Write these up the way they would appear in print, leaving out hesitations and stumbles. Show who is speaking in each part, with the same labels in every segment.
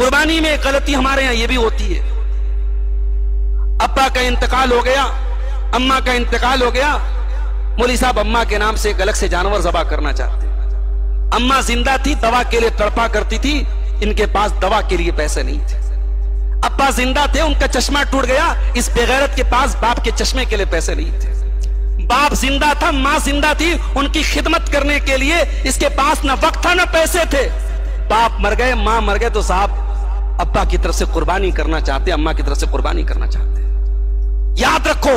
Speaker 1: कुर्बानी में गलती हमारे यहां ये भी होती है, अब्बा का इंतकाल हो गया, अम्मा का इंतकाल हो गया, मौलवी साहब अम्मा के नाम से एक अलग से जानवर ज़बा करना चाहते हैं। अम्मा जिंदा थी, दवा के लिए तड़पा करती थी, इनके पास दवा के लिए पैसे नहीं थे। अब्बा जिंदा थे, उनका चश्मा टूट गया, इस बेगैरत के पास बाप के चश्मे के लिए पैसे नहीं थे। बाप जिंदा था, मां जिंदा थी, उनकी खिदमत करने के लिए इसके पास ना वक्त था ना पैसे थे। बाप मर गए, मां मर गए, तो साहब अब्बा की तरफ से कुर्बानी करना चाहते, अम्मा की तरफ से कुर्बानी करना चाहते। याद रखो,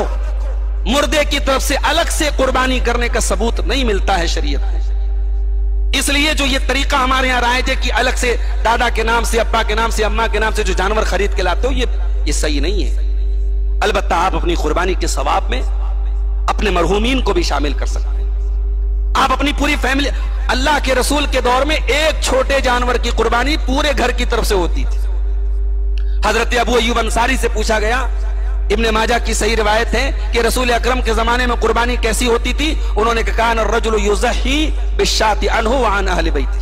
Speaker 1: मुर्दे की तरफ से अलग से कुर्बानी करने का सबूत नहीं मिलता है शरीयत में। इसलिए जो ये तरीका हमारे यहां राइज है कि अलग से दादा के नाम से, अब्बा के नाम से, अम्मा के नाम से जो जानवर खरीद के लाते हो, ये सही नहीं है। अलबत्ता आप अपनी कुर्बानी के सवाब में अपने मरहूमीन को भी शामिल कर सकते हैं। आप अपनी पूरी फैमिली, अल्लाह के रसूल के दौर में एक छोटे जानवर की कुर्बानी पूरे घर की तरफ से होती थी। हजरत अबू अय्यूब अंसारी से पूछा गया, इब्ने माजा की सही रिवायत है कि रसूल अकरम के जमाने में कुर्बानी कैसी होती थी। उन्होंने कहा रजुल युज़ही बिश्शाति अन्हु व अन अहले बैती।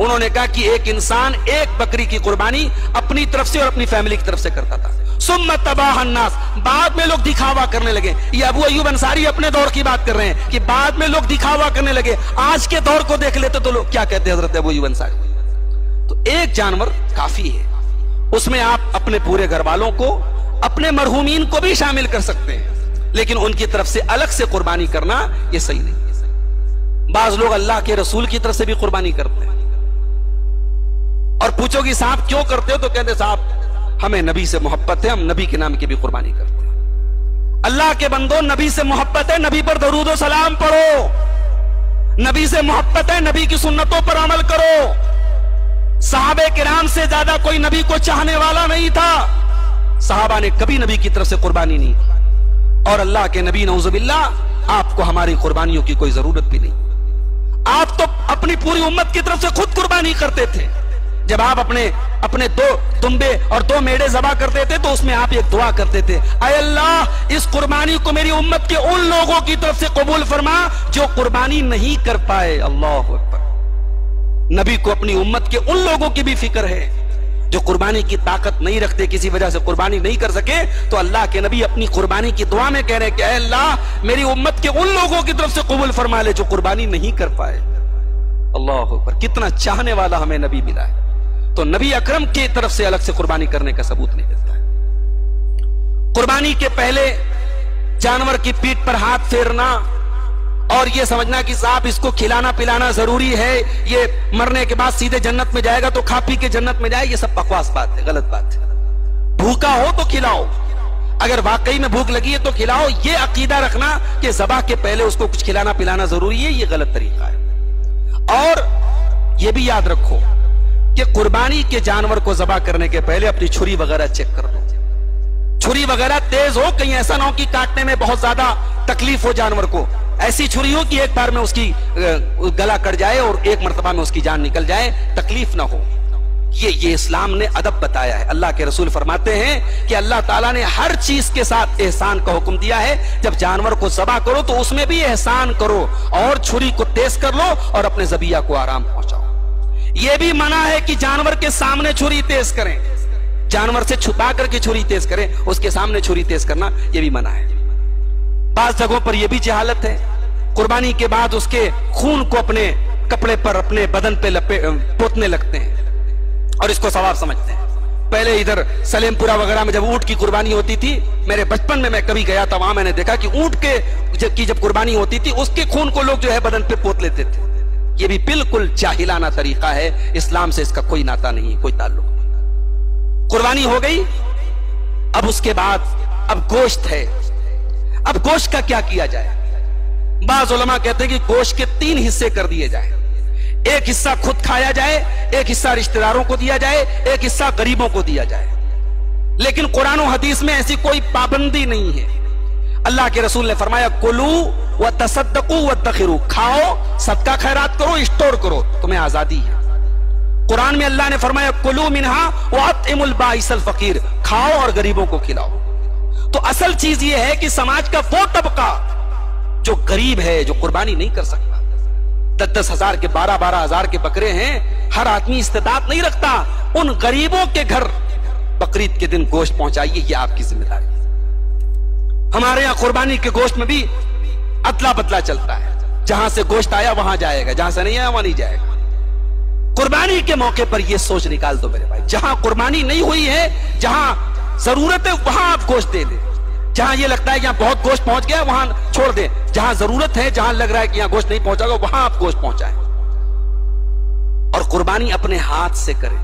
Speaker 1: उन्होंने कहा कि एक इंसान एक बकरी की कुर्बानी अपनी तरफ से और अपनी फैमिली की तरफ से करता था। सुम्मा तबाह अन्नास, बाद में लोग दिखावा करने लगे। ये अबू अय्यूब अंसारी अपने दौर की बात कर रहे हैं कि बाद में लोग दिखावा करने लगे। आज के दौर को देख लेते तो लोग क्या कहते हैं हजरत अबू अय्यूब अंसारी। तो एक जानवर काफी है, उसमें आप अपने पूरे घर वालों को, अपने मरहूमीन को भी शामिल कर सकते हैं, लेकिन उनकी तरफ से अलग से कुर्बानी करना यह सही नहीं है। बाज लोग अल्लाह के रसूल की तरफ से भी कुर्बानी करते हैं, और पूछोगी साहब क्यों करते हो, तो कहते साहब हमें नबी से मोहब्बत है, हम नबी के नाम की भी कुर्बानी करते हैं। अल्लाह के बंदो, नबी से मोहब्बत है, नबी पर दरूद व सलाम पढ़ो। नबी से मोहब्बत है, नबी की सुन्नतों पर अमल करो। सहाबे किराम से ज्यादा कोई नबी को चाहने वाला नहीं था। सहाबा ने कभी नबी की तरफ से कुर्बानी नहीं की, और अल्लाह के नबी नऊजुबिल्लाह आपको हमारी कुर्बानियों की कोई जरूरत भी नहीं। आप तो अपनी पूरी उम्मत की तरफ से खुद कुर्बानी करते थे। जब आप अपने 2 दुम्बे और 2 मेढ़े ज़बा करते थे तो उसमें आप एक दुआ करते थे, ऐ अल्लाह इस कुर्बानी को मेरी उम्मत के उन लोगों की तरफ से कबूल फरमा जो कुर्बानी नहीं कर पाए। अल्लाह अकबर। नबी को अपनी उम्मत के उन लोगों की भी फिक्र है जो कुर्बानी की ताकत नहीं रखते, किसी वजह से कुर्बानी नहीं कर सके, तो अल्लाह के नबी अपनी कुर्बानी की दुआ में कह रहे हैं कि ऐ अल्लाह मेरी उम्मत के उन लोगों की तरफ से कबूल फरमा ले जो कुर्बानी नहीं कर पाए। अल्लाह अकबर। कितना चाहने वाला हमें नबी मिला है। तो नबी अकरम की तरफ से अलग से कुर्बानी करने का सबूत नहीं मिलता है। कुर्बानी के पहले जानवर की पीठ पर हाथ फेरना और यह समझना कि साहब इसको खिलाना पिलाना जरूरी है, ये मरने के बाद सीधे जन्नत में जाएगा तो खा पी के जन्नत में जाए, ये सब बकवास बात है, गलत बात है। भूखा हो तो खिलाओ, अगर वाकई में भूख लगी है तो खिलाओ। ये अकीदा रखना कि ज़बह के पहले उसको कुछ खिलाना पिलाना जरूरी है, ये गलत तरीका है। और ये भी याद रखो कि कुर्बानी के जानवर को ज़बह करने के पहले अपनी छुरी वगैरह चेक कर लो। छुरी वगैरह तेज हो, कहीं ऐसा ना हो कि काटने में बहुत ज्यादा तकलीफ हो जानवर को। ऐसी छुरी हो कि एक बार में उसकी गला कट जाए और एक मर्तबा में उसकी जान निकल जाए, तकलीफ ना हो। ये इस्लाम ने अदब बताया है। अल्लाह के रसूल फरमाते हैं कि अल्लाह ताला ने हर चीज के साथ एहसान का हुक्म दिया है। जब जानवर को ज़बह करो तो उसमें भी एहसान करो और छुरी को तेज कर लो और अपने ज़बिया को आराम पहुंचाओ। यह भी मना है कि जानवर के सामने छुरी तेज करें, जानवर से छुपा करके छुरी तेज करें, उसके सामने छुरी तेज करना यह भी मना है। बाज़ जगहों पर यह भी जहालत है, कुर्बानी के बाद उसके खून को अपने कपड़े पर, अपने बदन पे पोतने लगते हैं और इसको सवाब समझते हैं। पहले इधर सलेमपुरा वगैरह में जब ऊंट की कुर्बानी होती थी, मेरे बचपन में मैं कभी गया था, वहां मैंने देखा कि ऊंट की जब कुर्बानी होती थी उसके खून को लोग जो है बदन पे पोत लेते थे। ये भी बिल्कुल जाहिलाना तरीका है, इस्लाम से इसका कोई नाता नहीं, कोई ताल्लुक नहीं। कुर्बानी हो गई, अब उसके बाद अब गोश्त है। अब गोश्त का क्या किया जाए? बाज़ उलमा कहते हैं कि गोश्त के 3 हिस्से कर दिए जाए। एक हिस्सा खुद खाया जाए, एक हिस्सा रिश्तेदारों को दिया जाए, एक हिस्सा गरीबों को दिया जाए। लेकिन कुरान और हदीस में ऐसी कोई पाबंदी नहीं है। अल्लाह के रसूल ने फरमाया कुलू व तसद्दकू व तखिरू, खाओ, सदका खैरात करो, स्टोर करो, तुम्हें आजादी है। कुरान में अल्लाह ने फरमाया कुलू मिनहा व अतइमुल बाइसल फकीर, खाओ और गरीबों को खिलाओ। तो असल चीज यह है कि समाज का वो तबका जो गरीब है, जो कुर्बानी नहीं कर सकता, 10-10 हजार के 12-12 हजार के बकरे हैं। हर आदमी इस्तेताअत नहीं रखता। उन गरीबों के घर बकरीद के दिन गोश्त पहुंचाइए, ये आपकी जिम्मेदारी है। हमारे यहां कुर्बानी के गोश्त में भी अदला बदला चलता है। जहां से गोश्त आया वहां जाएगा, जहां से नहीं आया वहां नहीं जाएगा। कुर्बानी के मौके पर यह सोच निकाल दो मेरे भाई, जहां कुर्बानी नहीं हुई है, जहां जरूरत है वहां आप गोश्त दे दें। जहां यह लगता है कि यहां बहुत गोश्त पहुंच गया वहां छोड़ दें। जहां जरूरत है, जहां लग रहा है कि यहां गोश्त नहीं पहुंचागा वहां आप गोश्त पहुंचाएं। और कुर्बानी अपने हाथ से करें।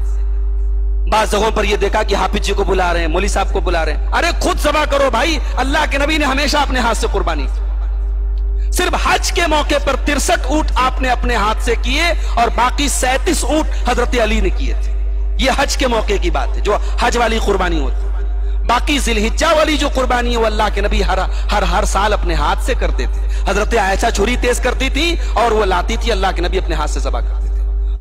Speaker 1: बात जगहों पर यह देखा कि हाफिज जी को बुला रहे हैं, मौली साहब को बुला रहे हैं। अरे खुद ज़बह करो भाई। अल्लाह के नबी ने हमेशा अपने हाथ से कुर्बानी की। सिर्फ हज के मौके पर 63 ऊंट आपने अपने हाथ से किए और बाकी 37 ऊंट हजरत अली ने किए थे। यह हज के मौके की बात है, जो हज वाली कुर्बानी होती है। बाकी जिलहिज्जा वाली जो कुर्बानी है वो अल्लाह के नबी हर साल अपने हाथ से करते थे। हजरत आयशा छुरी तेज करती थी और वो लाती थी, अल्लाह के नबी अपने हाथ से ज़बह करते थे।